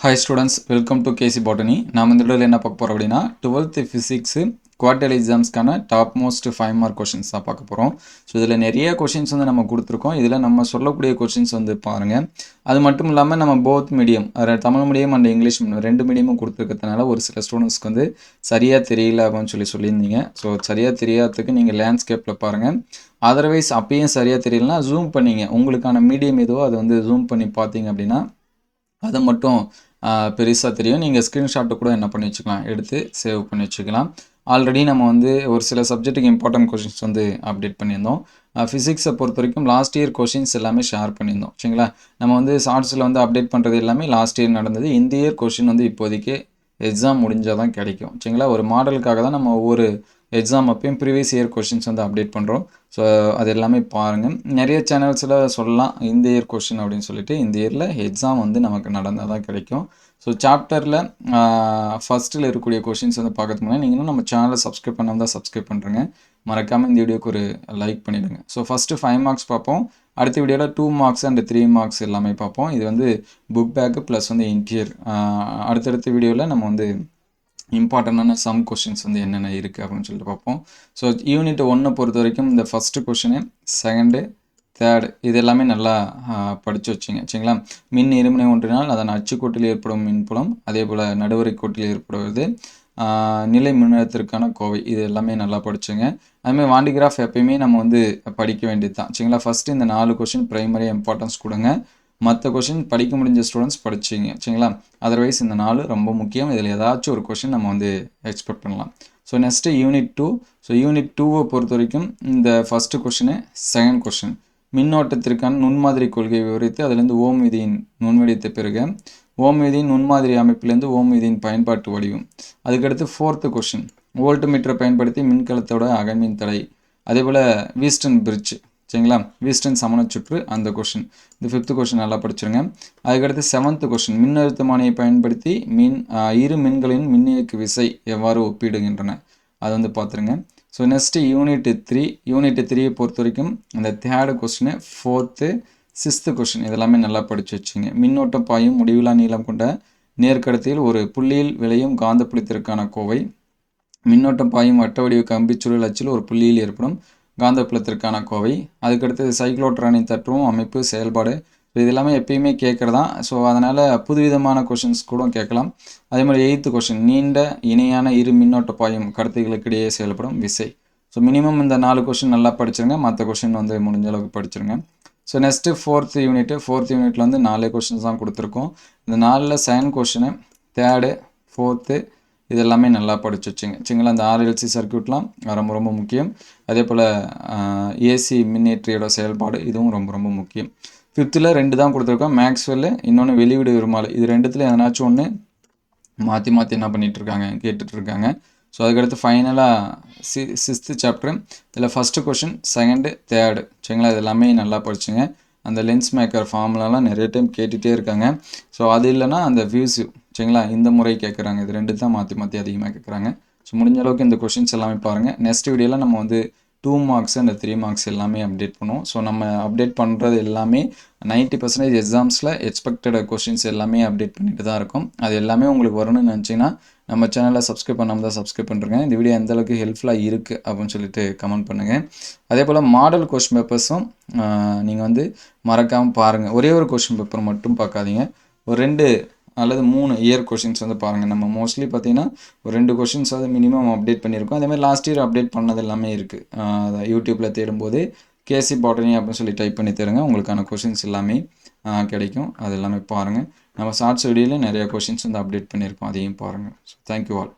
Hi students, welcome to KC Botany. நாம் இந்த வீடியோல என்ன பார்க்க போறோம் அப்படினா 12th physics குவார்ட்டர்லி எக்ஸாம்ஸ்க்கான டாப் மோஸ்ட் 5 மார்க் क्वेश्चंस தான் பார்க்க போறோம். சோ இதுல நிறைய क्वेश्चंस வந்து நம்ம கொடுத்திருக்கோம். இதுல நம்ம சொல்லக்கூடிய क्वेश्चंस வந்து பாருங்க. அது மட்டும் இல்லாம நம்ம both medium Tamil medium and English ரெண்டு மீடியமும் கொடுத்திருக்கிறதுனால ஒரு சில ஸ்டூடண்ட்ஸ்க்கு வந்து சரியா தெரியல அப்படினு சொல்லியிருந்தீங்க. சோ சரியா தெரியாததுக்கு நீங்க லேண்ட்ஸ்கேப்ல பாருங்க. அதர்வைஸ் அப்பயும் சரியா தெரியலனா ஜூம் பண்ணீங்க. உங்களுக்கான மீடியம் ஏதோ அது வந்து ஜூம் பண்ணி பாத்தீங்க அப்படினா அது மட்டும் பெருசாக தெரியும். நீங்கள் ஸ்க்ரீன்ஷாட்டு கூட என்ன பண்ணி வச்சுக்கலாம், எடுத்து சேவ் பண்ணி வச்சுக்கலாம். ஆல்ரெடி நம்ம வந்து ஒரு சில சப்ஜெக்ட்டுக்கு இம்பார்ட்டன்ட் கொஷின்ஸ் வந்து அப்டேட் பண்ணியிருந்தோம். ஃபிசிக்ஸை பொறுத்த வரைக்கும் லாஸ்ட் இயர் கொஷின்ஸ் எல்லாமே ஷேர் பண்ணியிருந்தோம். சரிங்களா, நம்ம வந்து ஷார்ட்ஸில் வந்து அப்டேட் பண்ணுறது எல்லாமே லாஸ்ட் இயர் நடந்தது. இந்த இயர் கொஷின் வந்து இப்போதைக்கு எக்ஸாம் முடிஞ்சால் தான் கிடைக்கும். சரிங்களா, ஒரு மாடலுக்காக தான் நம்ம ஒவ்வொரு எக்ஸாம் அப்பயும் ப்ரீவியஸ் இயர் கொஷின்ஸ் வந்து அப்டேட் பண்ணுறோம். ஸோ அது எல்லாமே பாருங்கள். நிறைய சேனல்ஸில் சொல்லலாம் இந்த இயர் கொஷின் அப்படின்னு சொல்லிட்டு, இந்த இயரில் எக்ஸாம் வந்து நமக்கு நடந்தால் தான் கிடைக்கும். ஸோ சாப்டரில் ஃபஸ்ட்டில் இருக்கக்கூடிய கொஷின்ஸ் வந்து பார்க்கறதுக்கு முன்னாடி நீங்கள் இன்னும் நம்ம சேனலை சப்ஸ்கிரைப் பண்ணாமல் தான் சப்ஸ்கிரைப் பண்ணுறேங்க. மறக்காமல் இந்த வீடியோக்கு ஒரு லைக் பண்ணிவிடுங்க. ஸோ ஃபஸ்ட்டு 5 மார்க்ஸ் பார்ப்போம். அடுத்த வீடியோவில் 2 மார்க்ஸ் அண்ட் 3 மார்க்ஸ் எல்லாமே பார்ப்போம். இது வந்து புக் பேக்கு ப்ளஸ் வந்து இன்டீரியர். அடுத்தடுத்த வீடியோவில் நம்ம வந்து இம்பார்ட்டண்டான சம் கொஷின்ஸ் வந்து என்னென்ன இருக்குது அப்படின்னு சொல்லிட்டு பார்ப்போம். ஸோ யூனிட் 1 பொறுத்த வரைக்கும் இந்த ஃபஸ்ட்டு கொஷினு, செகண்டு, தேர்டு இது எல்லாமே நல்லா படித்து வச்சுங்க. சரிங்களா, மின் இருமுனை ஒன்றினால் அதன் அச்சுக்கோட்டில் ஏற்படும் மின்புலம், அதே போல் நடுவரை கோட்டில் ஏற்படுவது, நிலை மின்னழுத்தத்திற்கான கோவை, இது எல்லாமே நல்லா படிச்சுங்க. அதுமாதிரி வாண்டிகிராஃப் எப்பயுமே நம்ம வந்து படிக்க வேண்டியது தான். சரிங்களா, ஃபஸ்ட்டு இந்த 4 கொஷின் ப்ரைமரி இம்பார்ட்டன்ஸ் கொடுங்க. மற்ற கொஷின் படிக்க முடிஞ்ச ஸ்டூடெண்ட்ஸ் படிச்சிங்க. சரிங்களா, அதர்வைஸ் இந்த 4 ரொம்ப முக்கியம். இதில் ஏதாச்சும் ஒரு கொஷின் நம்ம வந்து எக்ஸ்பெக்ட் பண்ணலாம். So next unit 2. So unit 2வை பொறுத்த வரைக்கும் இந்த ஃபஸ்ட்டு கொஷினு, செகண்ட் கொஷின் மின்னோட்டத்திற்கான நுண்மாதிரி கொள்கையை விவரித்து அதிலிருந்து ஓம் விதியின் நுண்வடிவத்தை பெறுக, ஓம் விதியின் நுண்மாதிரி அமைப்பிலிருந்து ஓம் விதியின் பயன்பாட்டு வடிவம். அதுக்கடுத்து ஃபோர்த்து கொஷின் வோல்ட் மீட்டரை பயன்படுத்தி மின்கலத்தோட அகமின் தடை, அதே போல் வீஸ்டன் பிரிட்ஜ். சரிங்களா, வீஸ்டன் சமணச்சுற்று அந்த கொஷின். இந்த 5th கொஷின் நல்லா படிச்சிருங்க. அதுக்கடுத்து 7th கொஷின் மின்னழுத்தமானியை பயன்படுத்தி இரு மின்களின் மின்னியக்கு விசை எவ்வாறு ஒப்பிடுகின்றன, அது வந்து பார்த்துருங்க. So next unit 3. யூனிட் 3யை பொறுத்த வரைக்கும் இந்த third question, 4th, 6th question இதெல்லாமே நல்லா படித்து வச்சுங்க. மின்னோட்டம் பாயும் முடிவிலா நீளம் கொண்ட நேர்கடத்தியில் ஒரு புள்ளியில் விளையும் காந்தப்புலத்திற்கான கோவை, மின்னோட்டம் பாயும் வட்ட வடிவ கம்பிச்சுழல் அச்சில் ஒரு புள்ளியில் ஏற்படும் காந்தப்புலத்திற்கான கோவை, அதுக்கடுத்து சைக்ளோட்ரானின் தத்துவம், அமைப்பு, செயல்பாடு, இது எல்லாமே எப்பயுமே கேட்குறதான். ஸோ அதனால் புதுவிதமான கொஷின்ஸ் கூட கேட்கலாம். அதே மாதிரி 8th கொஷின் நீண்ட இணையான இரு மின்னோட்ட பாயும் கடத்திகளுக்கு இடையே செயல்படும் விசை. ஸோ மினிமம் இந்த 4 கொஷின் நல்லா படிச்சிருங்க. மற்ற கொஷின் வந்து முடிஞ்ச அளவுக்கு படிச்சிருங்க. So next 4th unit. 4th யூனிட்டில் வந்து 4 கொஷின்ஸ் தான் கொடுத்துருக்கோம். இந்த 4ல் செகண்ட் கொஷினு, தேர்டு, 4th இது எல்லாமே நல்லா படிச்சு வச்சுங்க. சரிங்களா, இந்த RLC சர்க்யூட்லாம் ரொம்ப ரொம்ப முக்கியம். அதே போல் ஏசி மின்னேற்றியோட செயல்பாடு இதுவும் ரொம்ப ரொம்ப முக்கியம். 5th 2 தான் கொடுத்துருக்கோம், மேக்ஸ்வெல்லு, இன்னொன்று வெளிவிடு விரும்பாலை. இது ரெண்டுத்தில் எதனாச்சும் ஒன்று மாற்றி மாற்றி என்ன பண்ணிகிட்ருக்காங்க, கேட்டுட்ருக்காங்க. ஸோ அதுக்கடுத்து ஃபைனலாக 6th சாப்டர். இதில் ஃபஸ்ட்டு கொஷின், செகண்டு, தேர்டு. சரிங்களா, இது எல்லாமே நல்லா படிச்சுங்க. அந்த லென்ஸ் மேக்கர் ஃபார்முலாலாம் நிறைய டைம் கேட்டுகிட்டே இருக்காங்க. ஸோ அது இல்லைனா அந்த வியூசிவ். சரிங்களா, இந்த முறை கேட்குறாங்க. இது ரெண்டு தான் மாற்றி மாற்றி அதிகமாக கேட்குறாங்க. ஸோ முடிஞ்ச அளவுக்கு இந்த கொஷின்ஸ் எல்லாமே பாருங்கள். நெக்ஸ்ட் வீடியோவில் நம்ம வந்து 2 மார்க்ஸ் அண்ட் 3 மார்க்ஸ் எல்லாமே அப்டேட் பண்ணுவோம். ஸோ நம்ம அப்டேட் பண்ணுறது எல்லாமே 90% எக்ஸாம்ஸில் எக்ஸ்பெக்டட் கொஷின்ஸ் எல்லாமே அப்டேட் பண்ணிட்டு தான் இருக்கும். அது எல்லாமே உங்களுக்கு வரணும்னு நினச்சிங்கன்னா நம்ம சேனலை சப்ஸ்கிரைப் பண்ணாமல் தான் சப்ஸ்கிரைப் பண்ணுறேங்க. இந்த வீடியோ எந்த அளவுக்கு ஹெல்ப்ஃபுல்லாக இருக்குது அப்படின்னு சொல்லிட்டு கமெண்ட் பண்ணுங்கள். அதே போல் மாடல் கொஷின் பேப்பர்ஸும் நீங்கள் வந்து மறக்காமல் பாருங்கள். ஒரே ஒரு கொஷின் பேப்பர் மட்டும் பார்க்காதீங்க. ஒரு 2 அல்லது 3 இயர் கொஷின்ஸ் வந்து பாருங்கள். நம்ம மோஸ்ட்லி பார்த்தீங்கன்னா ஒரு 2 கொஷின்ஸ் வந்து மினிமம் அப்டேட் பண்ணியிருக்கோம். அதேமாதிரி லாஸ்ட் இயர் அப்டேட் பண்ணது எல்லாமே இருக்குது. யூடியூப்பில் தேடும்போது கேசி பாட்டனி அப்படின்னு சொல்லி டைப் பண்ணி தருங்க. உங்களுக்கான கொஷின்ஸ் எல்லாமே கிடைக்கும். அது எல்லாமே பாருங்கள். நம்ம ஷார்ட்ஸ் வீடியோவில் நிறைய கொஷின்ஸ் வந்து அப்டேட் பண்ணியிருக்கோம், அதையும் பாருங்கள். So thank you all.